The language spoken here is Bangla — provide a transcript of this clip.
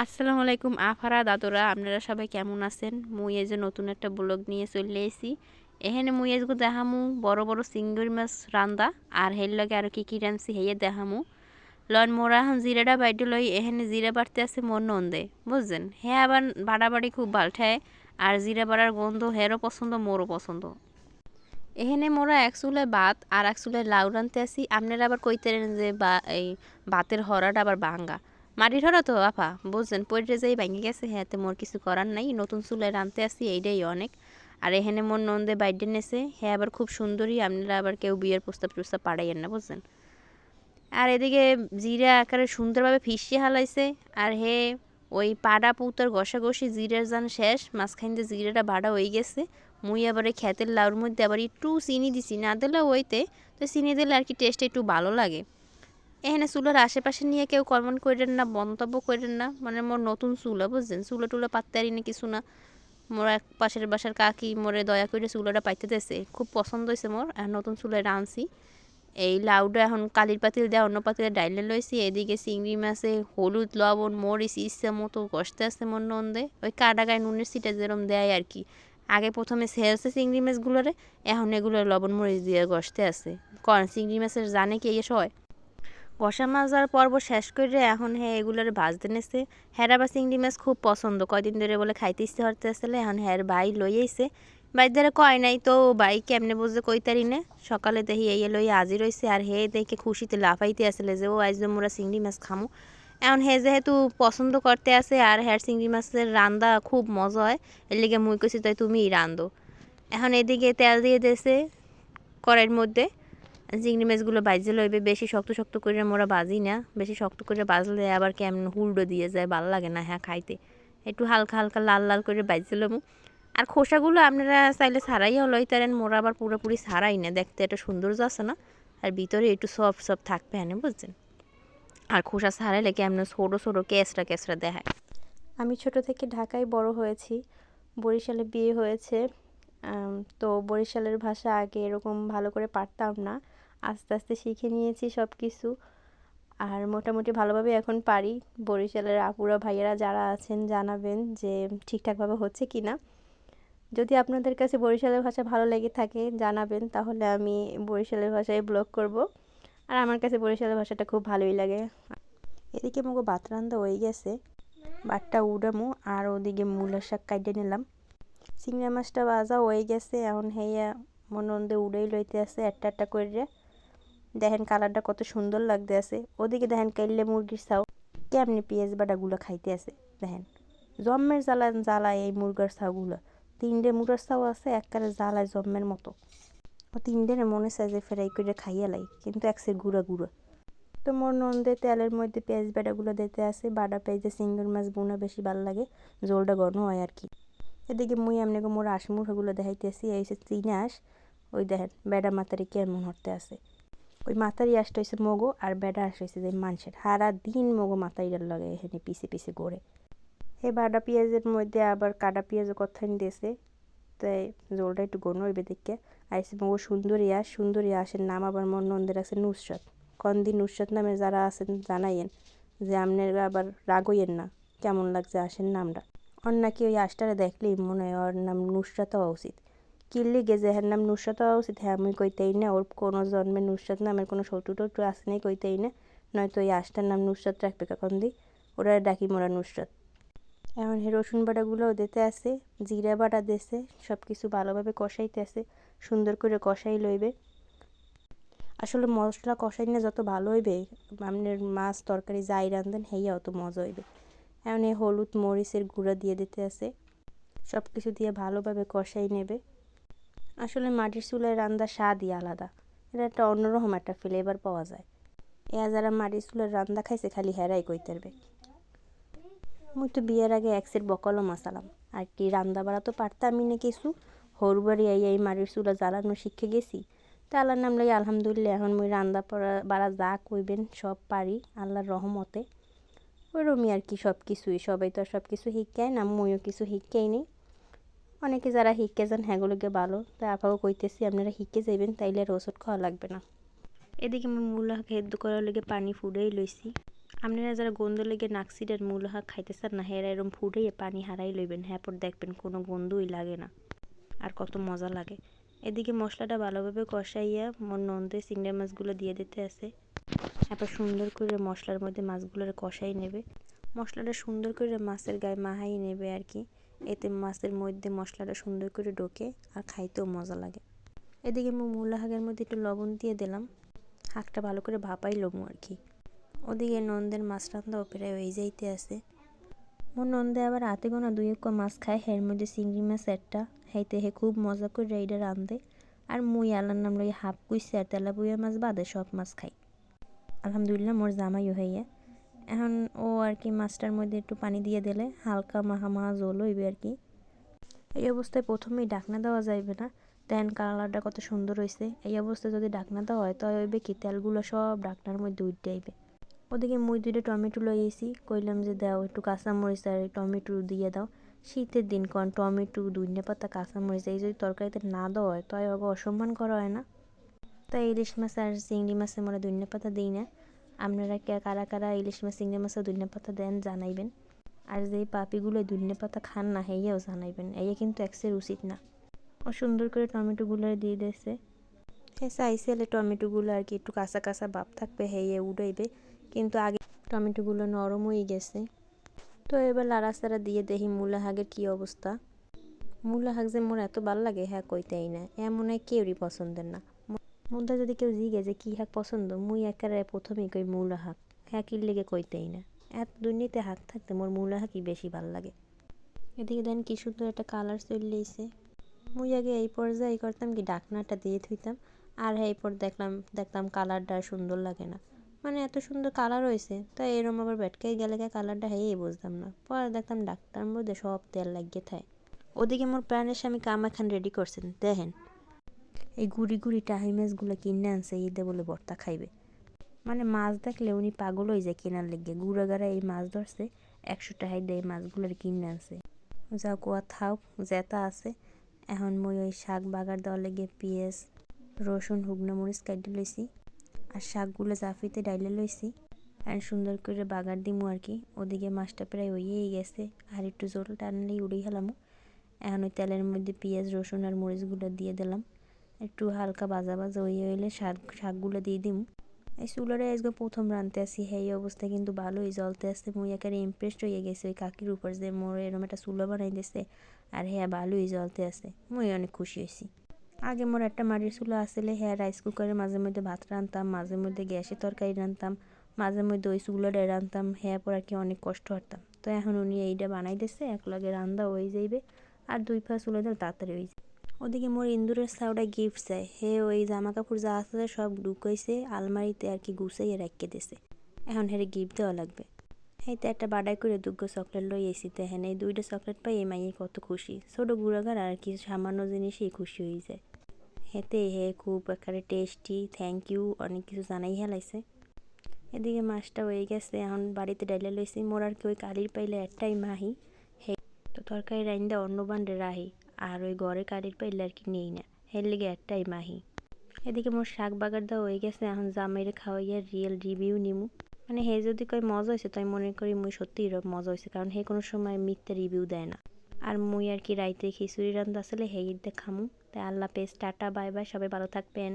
আসসালামু আলাইকুম আফারা দাদুরা, আপনারা সবাই কেমন আছেন? মুই এই যে নতুন একটা ব্লগ নিয়ে চলে এসেছি। এখানে মুই আজকে দেখামু বড় বড় চিংড়ি মাছ রান্দা, আর হের লগে আর কি কি রাঁধছি হেয়ে দেখামু। লন মোরা এখন জিরাটা বাইটে লই, এখানে জিরা বাড়তে আছে মোর নন্দে, বুঝছেন? হ্যাঁ, আবার বাড়াবাড়ি খুব ভালঠায়, আর জিরা বাড়ার গন্ধ হেরও পছন্দ মোরও পছন্দ। এখানে মোরা এক চুলায় ভাত আর এক চুলায় লাউ রানতে আসি। আপনারা আবার কইতেন যে এই ভাতের হরাটা আবার ভাঙ্গা, মাটির হরা তো আপা বুঝছেন, পড়ে যাই ভেঙে গেছে। হ্যাঁ, তো মোর কিছু করার নাই, নতুন চুলায় রানতে আসি, এইটাই অনেক। আর এখানে মোর নন্দে বাইডে নেছে, হ্যাঁ আবার খুব সুন্দরী। আপনারা আবার কেউ বিয়ের প্রস্তাব টুস্তাব পাড়াইয়েন না, বুঝছেন? আর এদিকে জিরা আকারে সুন্দরভাবে ফিসিয়ে হালাইছে। আর হে ওই পাড়া পুতার ঘষাঘষি জিরার জান শেষ, মাঝখান দিয়ে জিরাটা বাড়া হয়ে গেছে। মুই আবার এই ক্ষেতের লাউর মধ্যে আবার একটু চিনি দিছি, না দিলে ওইতে তো চিনি দিলে আর কি টেস্ট একটু ভালো লাগে। এখানে চুলার আশেপাশে নিয়ে কেউ কমেন্ট করেন না, মন্তব্য করেন না, মানে মোর নতুন চুলা, বুঝছেন? চুলা টুলা পাত্তারি না কিছু না। মোর এক পাশের বাসার কাকি মোরে দয়া করে চুলাটা পাইতে দিয়েছে, খুব পছন্দ হয়েছে মোর। আর নতুন চুলায় রাঁধছি। এই লাউটা এখন কালির পাতিল দেওয়া অন্য পাতিলে ডাইলে লইছি। এদিকে চিংড়ি মাছে হলুদ লবণ মরিচ ইচ্ছা মতো কষতে আসছে মন নন্দে, ওই কাটা গায়ে নুনের সিটা যেরকম দেয় আর কি। আগে প্রথমে সেলছে চিংড়ি মাছগুলোরে, এখন এগুলো লবণ মরিচ দিয়ে কষতে আসে। কন চিংড়ি মাছের জানে কি এসে হয়? কষা মাছ আর পর্ব শেষ করে এখন হ্যাঁ এগুলোর ভাজতে নেছে। হ্যাঁ আবার চিংড়ি মাছ খুব পছন্দ, কয়দিন ধরে বলে খাইতে ইচ্ছে হতে আসলে। এখন হ্যাঁ ভাই লই আইছে, বাইর দ্বারা কয় নাই তো ভাই কেমনে বুঝে কইতারি না। সকালে দেখি এই লই আজি রইছে, আর হে দেখে খুশিতে লাফাইতে আসলে যে ও আজ মোরা চিংড়ি মাছ খামু। এখন হে যেহেতু পছন্দ করতে আছে, আর হ্যাঁ চিংড়ি মাছের রান্দা খুব মজা হয়, এর লিগে মুই কইছি তাই তুমিই রান্ধো। এখন এদিকে তেল দিয়ে দিয়েছে কড়াইয়ের মধ্যে, চিংড়ি মাছগুলো ভাজতে লইবে। বেশি শক্ত শক্ত করে মোরা ভাজি না, বেশি শক্ত করে ভাজলে আবার কেমন হুলডো দিয়ে যায়, ভালো লাগে না হ্যাঁ খাইতে। একটু হালকা হালকা লাল লাল করে ভাজতে লমু। আর খোসাগুলো আপনারা চাইলে ছাড়াইও লইতারেন, মোরা আবার পুরোপুরি ছাড়াই না, দেখতে একটা সৌন্দর্য আছে না। আর ভিতরে একটু সফট সফট থাকবে হ্যাঁ, বুঝছেন? আর খোসা ছাড়াইলে কেমন ছোটো ছোটো কেসরা কেসরা দেখায়। আমি ছোট থেকে ঢাকায় বড় হয়েছি, বরিশালে বিয়ে হয়েছে। তো বরিশালের ভাষা আগে এরকম ভালো করে পারতাম না, আস্তে আস্তে শিখে নিয়েছি সব কিছু। আর মোটামুটি ভালোভাবে এখন পারি। বরিশালের আপুরা ভাইয়েরা যারা আছেন জানাবেন যে ঠিকঠাকভাবে হচ্ছে কি না। যদি আপনাদের কাছে বরিশালের ভাষা ভালো লেগে থাকে জানাবেন, তাহলে আমি বরিশালের ভাষায় ব্লগ করব। আর আমার কাছে বরিশালের ভাষাটা খুব ভালোই লাগে। এদিকে মগো ভাত রান্দা হয়ে গেছে, ভাতটা উডামু। আর ওদিকে মূলার শাক কাইটে নিলাম। চিংড়ি মাছটা ভাজা হয়ে গেছে, এখন হেয়া মনন্দে উড়েই লইতে আছে একটা একটা করে। দেখেন কালারটা কত সুন্দর লাগতে আছে। ওদিকে দেখেন কাইলে মুরগির ছাও কেমনি পেঁয়াজ বাটাগুলো খাইতে আছে। দেখেন জম্মের জ্বালা এই মুরগার ছাউগুলো। তিনটে মুরগার ছাউ আছে, একবারে জ্বালায় জম্মের মতো। ও তিনটে মনে চায় যে ফ্রাই করে খাইয়া লাই, কিন্তু একসের গুঁড়া গুঁড়ো। তো মোর নন্দে তেলের মধ্যে পেঁয়াজ বাটাগুলো দিতে আছে। বাটা পেঁয়াজে চিংড়ি মাছ বোনা বেশি ভালো লাগে, ঝোলটা ঘন হয় আর কি। এদিকে মুই আপনাকে মোর আঁশ মুঠাগুলো দেখাইতেছি। এই হচ্ছে চীনা আঁশ, ওই দেখেন বেডা মাতারি কেমন হরতে আছে। ওই মাতারি আঁশটা হয়েছে মগো, আর বেডা আঁশ হয়েছে যে মানুষের। সারা দিন মগো মাতারিটার লাগে এখানে পিছে পিছে গড়ে। এই বাটা পেঁয়াজের মধ্যে আবার কাটা পেঁয়াজও কথান দিয়েছে, তাই ঝোলটা একটু ঘন হইবে দেখে। আইসে মগো সুন্দরী আঁশ। সুন্দরী আঁশের নাম আবার মোর নন্দের আছে নুসরাত। কন্দি নুসরাত নামে যারা আছেন জানাইয়েন, যে আপনারা আবার রাগ হইয়েন না কেমন লাগছে আঁশের নামটা। ওর নাকি ওই আঁশটারে দেখলেই মনে হয় ওর নাম নুসরাত হওয়া উচিত। কিনলে গেছে হ্যার নাম নুসরাত হওয়া উচিত, হ্যাঁ আমি কইতেই না ওর কোনো জন্মে নুসরাত নামের কোনো শত্রু টত্রু আছে নাই, কইতেই না। নয়তো ওই আঁশটার নাম নুসরাত রাখবে কখন দি, ওরা ডাকি মোরা নুসরাত। এখন হে রসুন বাটাগুলোও দিতে আছে, জিরা বাটা দিয়েছে, সব কিছু ভালোভাবে কষাইতে আছে। সুন্দর করে কষাই লইবে। আসলে মশলা কষাই না যত ভালো হইবে, আপনার মাছ তরকারি যাই রান্ধেন হেইয়া অত মজা হইবে। এখন এই হলুদ মরিচের গুঁড়া দিয়ে দিতে আছে, সব কিছু দিয়ে ভালোভাবে কষাই নেবে। আসলে মাটির চুলায় রান্নার স্বাদই আলাদা, এটা একটা অন্যরকম একটা ফ্লেভার পাওয়া যায়। যারা মাটির চুলার রান্না খাইছে খালি হেরাই কইতে পারবে। মুই তো বিয়ের আগে এক্সের বকলও মাসালাম আর কি, রান্না বাড়া তো পারতামই না কিছু। হরবাড়ি এই মাটির চুলা জ্বালানো শিখে গেছি। তা আল্লাহর নাম লাগে আলহামদুলিল্লাহ, এখন মুই রান্না বাড়া যা কইবেন সব পারি আল্লাহর রহমতে। ওইরকমই আর কি, সব কিছুই সবাই তো আর সব কিছু শিক্ষায় না, মুইও কিছু শিক্ষাই নেই। অনেকে যারা শিখে যান হ্যাঁগুলোকে ভালো, তাই আপাও কইতেছি আপনারা শিখে যাইবেন, তাইলে আর ওষুধ খাওয়া লাগবে না। এদিকে আমি মূলা সেদ্ধ করার লেগে পানি ফুটেই লইছি। আপনারা যারা গন্ধ লেগে নাকসিডের মূল শাক খাইতে চান না, হেরা এরম ফুটাইয়ে পানি হারাই লইবেন, হ্যাঁ পর দেখবেন কোনো গন্ধই লাগে না আর কত মজা লাগে। এদিকে মশলাটা ভালোভাবে কষাইয়া মোর নন্দে চিংড়ি মাছগুলো দিয়ে দিতে আছে। তারপর সুন্দর করে মশলার মধ্যে মাছগুলোর কষাই নেবে, মশলাটা সুন্দর করে মাছের গায়ে মাহাই নেবে আর কি। এতে মাছের মধ্যে মশলাটা সুন্দর করে ঢোকে আর খাইতেও মজা লাগে। এদিকে মূলা শাকের মধ্যে একটু লবণ দিয়ে দিলাম, শাকটা ভালো করে ভাপাই লমু আর কি। ওদিকে নন্দের মাছ রান্নাও প্রায় হয়ে যাইতে আছে। মোর নন্দে আবার হাতে গোনা 2 মাছ খায়, এর মধ্যে চিংড়ি মাছ একটা, হাইতে হে খুব মজা করে এইটা রান্ধে। আর মুই আল্লার নাম লই হাফ কুইসে আর তেলাপুয়া মাছ বাদে সব মাছ খাই। আলহামদুলিল্লাহ মোর জামাইও হইয়া। এখন ও আর কি মাছটার মধ্যে একটু পানি দিয়ে দিলে হালকা মাখা মাখা ঝোল হইবে আর কি। এই অবস্থায় প্রথমেই ঢাকনা দেওয়া যাইবে না, দেন কালারটা কত সুন্দর হয়েছে। এই অবস্থায় যদি ঢাকনা দেওয়া হয় তাহলে হইবে কি তেলগুলো সব ঢাকনার মধ্যে উঠে আইবে। ওদিকে মুই 2টা টমেটো লই আইছি, কইলাম যে দাও একটু কাঁচামরিচ আর টমেটো দিয়ে দাও। শীতের দিন কোন টমেটো ধনিয়া পাতা কাঁচামরিচ এই যদি তরকারিতে না দেওয়া হয় তাই ওকে অসম্মান করা হয় না। তাই ইলিশ মাছ আর চিংড়ি মাছে মোরা ধনিয়া পাতা দিই না। আপনারা কারা কারা ইলিশ মাছ চিংড়ি মাছে ধনিয়া পাতা দেন জানাইবেন। আর যেই পাপিগুলো ধনিয়া পাতা খান না হেয়েও জানাইবেন, এই কিন্তু এক্সের উচিত না। ও সুন্দর করে টমেটোগুলো দিয়ে দিয়েছে। হ্যাঁ চাইছিলে টমেটোগুলো আর কি একটু কাঁচা কাঁচা ভাব থাকবে, হেয়ে উড়াইবে, কিন্তু আগে টমেটোগুলো নরম হয়ে গেছে। তো এবার লাড়াচাড়া দিয়ে দেখি মূলা শাকের কী অবস্থা। মূলা শাক যে মোর এত ভালো লাগে হ্যাঁ কইতেই না, এমন হয় কেউরই পছন্দের না। মুদ্রা যদি কেউ জিগে যে কী শাক পছন্দ, মুই একেবারে প্রথমেই কই মূলা শাক, হ্যাঁ কি লেগে কইতেই না। এত দুর্নীতি শাক থাকতে মোর মূলা শাকই বেশি ভালো লাগে। এদিকে দেন কি সুন্দর একটা কালার চলে এসে। মুই আগে এই পর্যায়ে করতাম কি ঢাকনাটা দিয়ে থুইতাম, আর এরপর দেখতাম কালারটা সুন্দর লাগে না, মানে এত সুন্দর কালার হয়েছে তাই এরম আবার বেটকাই গেলে কালারটা হেয়েই বুঝতাম না। পরে দেখতাম ডাক্তার মধ্যে সব তেল লাগিয়ে থাকে। ওদিকে মোর প্রাণের স্বামী কামা খান রেডি করছেন দেখেন, এই গুড়ি গুড়ি টাহি মাছগুলো কিনে আনছে ঈদে বলে ভর্তা খাইবে। মানে মাছ দেখলে উনি পাগল হয়ে যায় কেনার লেগে, গুড়াগাড়া এই মাছ ধরছে 100 টাকায় দিয়ে মাছগুলোর কিনে আনছে। যা কোয়া থাও জেতা আছে। এখন মই ওই শাক বাগার দেওয়ার লেগে পেঁয়াজ রসুন শুকনো মরিচ কাটে লইছি আর শাকগুলো জাফিতে ডাইলে লইছি আর সুন্দর করে বাগার দিমু আর কি। ওদিকে মাছটা প্রায় হয়েই গেছে, আর একটু জল টানলেই উড়েই হেলামু। এখন ওই তেলের মধ্যে পেঁয়াজ রসুন আর মরিচগুলো দিয়ে দিলাম, একটু হালকা ভাজা ভাজা হইলে শাকগুলো দিয়ে দিমু। এই চুলারে আজকে প্রথম রাঁধতে আসি, এই অবস্থায় কিন্তু ভালোই জ্বলতে আসছে। মুই একেবারে ইমপ্রেসড হয়ে গেছে ওই কাকির উপর যে মোর এরকম একটা চুলা বানাই দিছে আর হ্যাঁ ভালোই জ্বলতে আছে। মুই অনেক খুশি হয়েছি। আগে মোর একটা মাটির চুলা আসলে হ্যাঁ রাইস কুকারে মাঝে মধ্যে ভাত রাঁধতাম, মাঝে মধ্যে গ্যাসে তরকারি রাঁধতাম, মাঝে মধ্যে ওই চুলাটায় রাঁধতাম, হ্যাঁ পর আর কি অনেক কষ্ট হতাম। তো এখন উনি এইটা বানাই দিচ্ছে, একলগে রান্না হয়ে যাইবে আর 2 পা চুলা দিলে তাড়াতাড়ি হয়ে যায়। ওদিকে মোর ইন্দুরের সাউডা গিফট চাই, হে ওই জামা কাপড় যা আছে সব ঢুকাইছে আলমারিতে আর কি গুছাইয়ে রেখে দিছে, এখন হেরে গিফট দেওয়া লাগবে। হেতে একটা বাডাই করে 2 চকলেট লই এসি, দেখেন এই 2টা চকলেট পাই এই মাইয়ে কত খুশি। ছোট গুড়াগার আর কি সামান্য জিনিসই খুশি হয়ে যায়। হেতে হে খুব একেবারে টেস্টি থ্যাংক ইউ অনেক কিছু জানাই হেলাইছে। এদিকে মাছটা হয়ে গেছে, এখন বাড়িতে ডাইলে লইছি। মোর আর কি ওই কালির পাইলে একটাই মাহি, হে তো তরকারি রাইন্দা অন্য বান্ডে রাহি, আর ওই ঘরে কালির পাইলে আর কি নেই না, হের লেগে একটাই মাহি। এদিকে মোর শাক বাগার দেওয়া হয়ে গেছে, এখন জামাইরে খাওয়াইয়া রিয়েল রিভিউ নিমু। মানে হে যদি কয় মজা হয়েছে তাই মনে করি মুই সত্যিই মজা হয়েছে, কারণ হে কোনো সময় মিথ্যা রিভিউ দেয় না। আর মুই আর কি রাইতে খিচুড়ি রান্না আসলে হেই খামু। তাই আল্লাহ পেস টাটা বাই বাই, সবাই ভালো থাকবেন।